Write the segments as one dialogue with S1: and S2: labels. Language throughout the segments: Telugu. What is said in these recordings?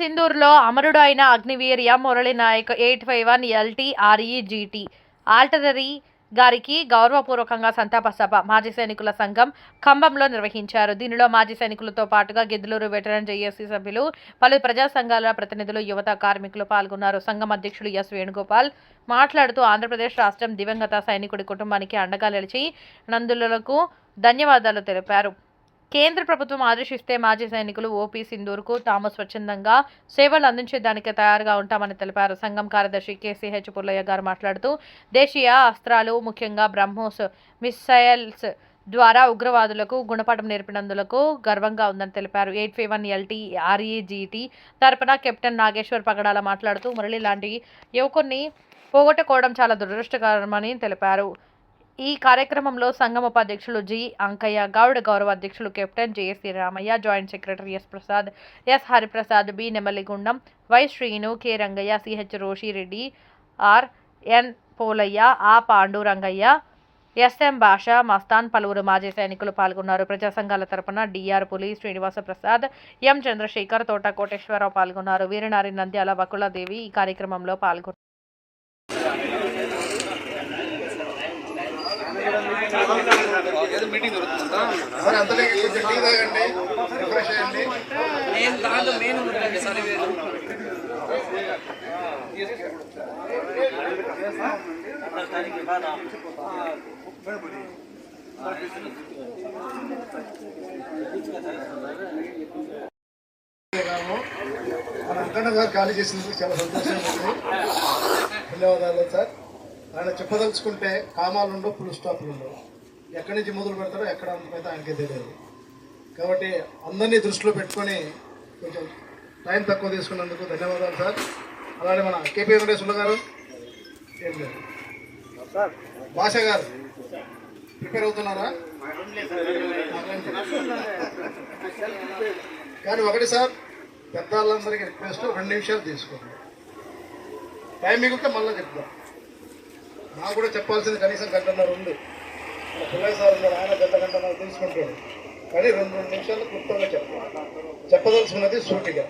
S1: సింధూర్లో అమరుడు అయిన అగ్నివీర్ ఎం మురళీ నాయక్ 851 LTREGT ఆల్టరరీ గారికి గౌరవపూర్వకంగా సంతాప సభ మాజీ సైనికుల సంఘం ఖమ్మంలో నిర్వహించారు. దీనిలో మాజీ సైనికులతో పాటుగా గిద్దలూరు వెటరన్ జేఏసీ సభ్యులు, పలు ప్రజా సంఘాల ప్రతినిధులు, యువత, కార్మికులు పాల్గొన్నారు. సంఘం అధ్యక్షులు ఎస్ వేణుగోపాల్ మాట్లాడుతూ ఆంధ్రప్రదేశ్ రాష్ట్రం దివంగత సైనికుడి కుటుంబానికి అండగా నిలిచి నందులకు ధన్యవాదాలు తెలిపారు. కేంద్ర ప్రభుత్వం ఆదేశిస్తే మాజీ సైనికులు ఓపీ సింధూర్కు తాము స్వచ్ఛందంగా సేవలు అందించేదానికి తయారుగా ఉంటామని తెలిపారు. సంఘం కార్యదర్శి కేసీహెచ్ పుల్లయ్య గారు మాట్లాడుతూ దేశీయ అస్త్రాలు ముఖ్యంగా బ్రహ్మోస్ మిసైల్స్ ద్వారా ఉగ్రవాదులకు గుణపాఠం నేర్పినందులకు గర్వంగా ఉందని తెలిపారు. 851 LTREGT తరపున కెప్టెన్ నాగేశ్వర్ పగడాల మాట్లాడుతూ మురళి లాంటి యువకుడిని పోగొట్టుకోవడం చాలా దురదృష్టకరమని తెలిపారు. ఈ కార్యక్రమంలో సంఘం ఉపాధ్యక్షులు జి అంకయ్య గౌడ్, గౌరవ అధ్యక్షులు captain JSC Ramaiah, joint secretary S Prasad, S Hariprasad, B Nemaligundam, Y Srinu, K Rangaiah, CH Roshireddy, R N Polaiah, A Pandurangaiah, S M భాష, మస్తాన్, పలువురు మాజీ సైనికులు పాల్గొన్నారు. ప్రజా సంఘాల తరపున డిఆర్ పులి, శ్రీనివాస ప్రసాద్, ఎం చంద్రశేఖర్, తోట కోటేశ్వరరావు పాల్గొన్నారు. వీరనారి నంద్యాల వకులాదేవి ఈ కార్యక్రమంలో పాల్గొన్నారు.
S2: ఖాళీ చేసినందుకు చాలా సంతోషంగా ఉంది. ధన్యవాదాలు సార్. ఆయన చెప్పదలుచుకుంటే కామాలు ఉండవు, ఫుల్ స్టాప్లు ఉండవు. ఎక్కడి నుంచి మొదలు పెడతారో ఎక్కడ అయితే ఆయనకే తెలియదు. కాబట్టి అందరినీ దృష్టిలో పెట్టుకొని కొంచెం టైం తక్కువ తీసుకున్నందుకు ధన్యవాదాలు సార్. అలానే మన కేపీ వెంకటేశ్వర గారు, ఏం లేదు భాష గారు ప్రిపేర్ అవుతున్నారా? కానీ ఒకటి సార్, పెద్దవాళ్ళందరికీ రిక్వెస్ట్ 2 నిమిషాలు తీసుకోండి. టైం మిగిలితే మళ్ళీ చెప్తాం. నాకు కూడా చెప్పాల్సింది కనీసం గంటన్నర ఉంది. పిల్లయ్య సార్ ఉన్నారు, ఆయన గంటన్నర తీసుకుంటాడు. కానీ 2 నిమిషాలు క్లుప్తంగా చెప్పదలుచుకున్నది సూటిగా.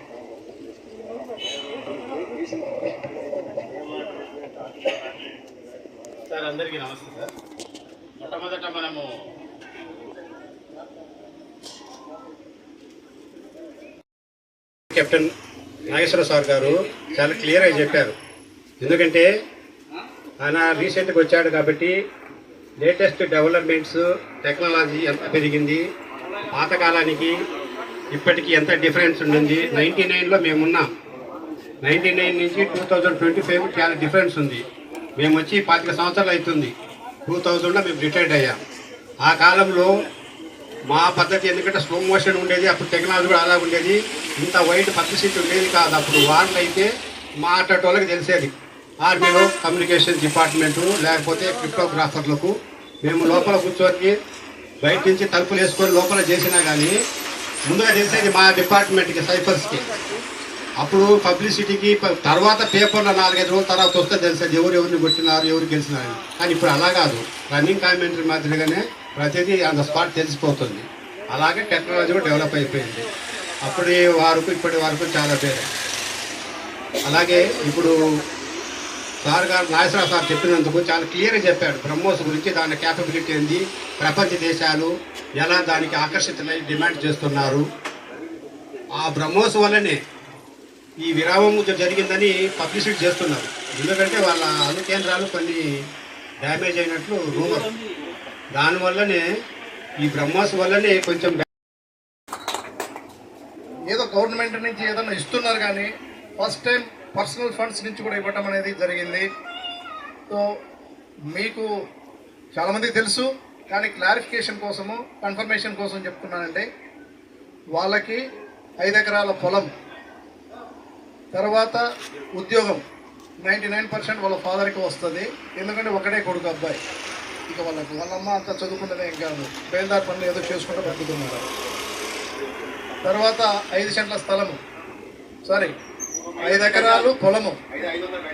S3: సార్ అందరికీ నమస్తే సార్. మొట్టమొదట మనము కెప్టెన్ నాగేశ్వర సార్ గారు చాలా క్లియర్గా చెప్పారు. ఎందుకంటే ఆయన రీసెంట్గా వచ్చాడు కాబట్టి లేటెస్ట్ డెవలప్మెంట్స్, టెక్నాలజీ ఎంత పెరిగింది, పాతకాలానికి ఇప్పటికీ ఎంత డిఫరెన్స్ ఉండింది. 99లో మేమున్నాం. 99 నుంచి 2025 చాలా డిఫరెన్స్ ఉంది. మేము వచ్చి 25 సంవత్సరాలు అవుతుంది. 2000లో మేము రిటైర్డ్ అయ్యాం. ఆ కాలంలో మా పద్ధతి ఎందుకంటే స్లో మోషన్ ఉండేది, అప్పుడు టెక్నాలజీ కూడా అలా ఉండేది. ఇంత వైడ్ పబ్లిసిటీ ఉండేది కాదు. అప్పుడు వాళ్ళు అయితే మాట్లాడేటోళ్ళకి తెలిసేది. ఆర్మీలో కమ్యూనికేషన్ డిపార్ట్మెంటు లేకపోతే క్రిప్టోగ్రాఫర్లకు మేము లోపల కూర్చొని బయట నుంచి తలుపులు వేసుకొని లోపల చేసినా కానీ ముందుగా తెలిసేది మా డిపార్ట్మెంట్కి, సైఫర్స్కి. అప్పుడు పబ్లిసిటీకి తర్వాత పేపర్లో 4-5 రోజుల తర్వాత వస్తే తెలిసేది ఎవరిని కొట్టినారు, ఎవరు గెలిచినారు. కానీ ఇప్పుడు అలా కాదు. రన్నింగ్ కామెంటరీ మాదిరిగానే ప్రతిదీ ఆన్ ద స్పాట్ తెలిసిపోతుంది. అలాగే టెక్నాలజీ కూడా డెవలప్ అయిపోయింది. అప్పటి వరకు ఇప్పటి వరకు చాలా పేరు. అలాగే ఇప్పుడు సార్ గారు నాగేశ్వర సార్ చెప్పినందుకు చాలా క్లియర్గా చెప్పాడు. బ్రహ్మోస్ గురించి, దాని క్యాపబిలిటీ ఏంది, ప్రపంచ దేశాలు ఎలా దానికి ఆకర్షితులై డిమాండ్ చేస్తున్నారు. ఆ బ్రహ్మోస్ వల్లనే ఈ విరామం జరిగిందని పబ్లిసిటీ చేస్తున్నారు. ఎందుకంటే వాళ్ళ అణు కేంద్రాలు కొన్ని డ్యామేజ్ అయినట్లు రూమర్. దానివల్లనే ఈ బ్రహ్మోస్ వల్లనే కొంచెం
S2: ఏదో గవర్నమెంట్ నుంచి ఏదైనా ఇస్తున్నారు, కానీ ఫస్ట్ టైం పర్సనల్ ఫండ్స్ నుంచి కూడా ఇవ్వటం అనేది జరిగింది. సో మీకు చాలామందికి తెలుసు, కానీ క్లారిఫికేషన్ కోసము, కన్ఫర్మేషన్ కోసం చెప్తున్నానంటే, వాళ్ళకి 5 ఎకరాల పొలం, తర్వాత ఉద్యోగం 99% వాళ్ళ ఫాదర్కి వస్తుంది. ఎందుకంటే ఒకటే కొడుకు అబ్బాయి. ఇక వాళ్ళమ్మ అంతా చదువుకుంటేనే ఇంకా బేల్దార్ పనులు ఏదో చేసుకుంటూ బతుకుతున్నారు. తర్వాత 5 సెంట్ల స్థలము, 5 ఎకరాలు పొలము,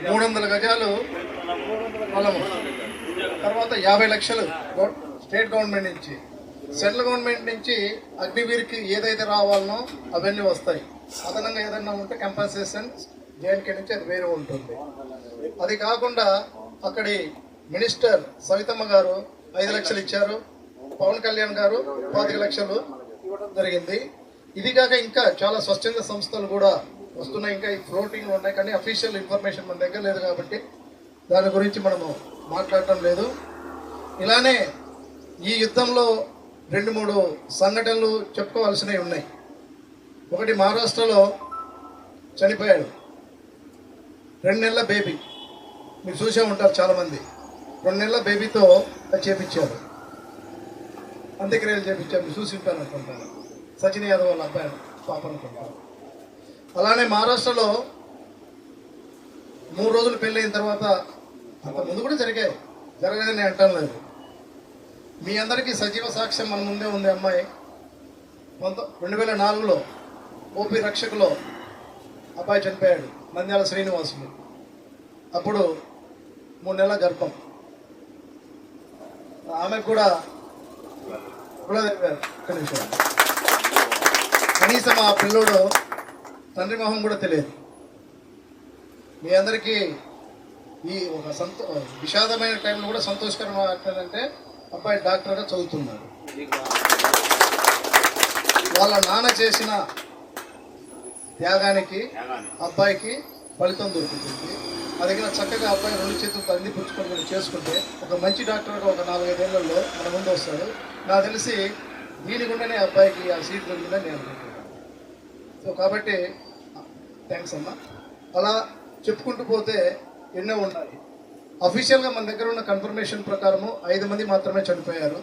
S2: 300 గజాలు పొలము, తర్వాత 50 లక్షలు స్టేట్ గవర్నమెంట్ నుంచి, సెంట్రల్ గవర్నమెంట్ నుంచి అగ్నివీర్కి ఏదైతే రావాలనో అవన్నీ వస్తాయి. అదనంగా ఏదన్నా ఉంటే కంపన్సేషన్ జేఎన్కే నుంచి అది వేరే ఉంటుంది. అది కాకుండా అక్కడి మినిస్టర్ సవితమ్మ గారు 5 లక్షలు ఇచ్చారు, పవన్ కళ్యాణ్ గారు 25 లక్షలు ఇవ్వడం జరిగింది. ఇది కాక ఇంకా చాలా స్వచ్ఛంద సంస్థలు కూడా వస్తున్నాయి, ఇంకా ఈ ఫ్లోటింగ్ ఉన్నాయి, కానీ అఫీషియల్ ఇన్ఫర్మేషన్ మన దగ్గర లేదు కాబట్టి దాని గురించి మనము మాట్లాడటం లేదు. ఇలానే ఈ యుద్ధంలో 2-3 సంఘటనలు చెప్పుకోవాల్సినవి ఉన్నాయి. ఒకటి, మహారాష్ట్రలో చనిపోయాడు 2 నెలల బేబీ, మీరు చూసే ఉంటారు చాలామంది. 2 నెలల బేబీతో అది చేపించారు, అంత్యక్రియలు చేపించారు, మీరు చూసి ఉంటాను అనుకుంటాను. సచిన్ యాదవ్ వాళ్ళ అబ్బాయి పాప అనుకుంటాను. అలానే మహారాష్ట్రలో 3 రోజులు పెళ్ళైన తర్వాత, అంత ముందు కూడా జరగలేదని అంటాను లేదు, మీ అందరికీ సజీవ సాక్ష్యం మన ముందే ఉంది. అమ్మాయి 2004లో ఓపీ రక్షకులో అబ్బాయి చనిపోయాడు, నంద్యాల శ్రీనివాసులు. అప్పుడు 3 నెలల గర్భం. ఆమెకు కూడా ఒక్క నిమిషం, కనీసం ఆ పిల్లోడు తండ్రి మొహం కూడా తెలియదు. మీ అందరికీ ఈ ఒక విషాదమైన టైంలో కూడా సంతోషకరమైన ఏంటంటే అబ్బాయి డాక్టర్గా చదువుతున్నాడు. వాళ్ళ నాన్న చేసిన త్యాగానికి అబ్బాయికి ఫలితం దొరుకుతుంది. అది కూడా చక్కగా అబ్బాయి 2 చేతులతో అంది పుచ్చుకొని కూడా చేసుకుంటే ఒక మంచి డాక్టర్గా ఒక 4-5 ఏళ్లలో మన ముందు వస్తాడు. నాకు తెలిసి దీని గుండెనే అబ్బాయికి ఆ సీట్ దొరికిందని నేను అనుకుంటున్నాను. సో కాబట్టి థ్యాంక్స్ అమ్మా. అలా చెప్పుకుంటూ పోతే ఎన్నో ఉన్నాయి. అఫీషియల్గా మన దగ్గర ఉన్న కన్ఫర్మేషన్ ప్రకారము 5 మంది మాత్రమే చనిపోయారు.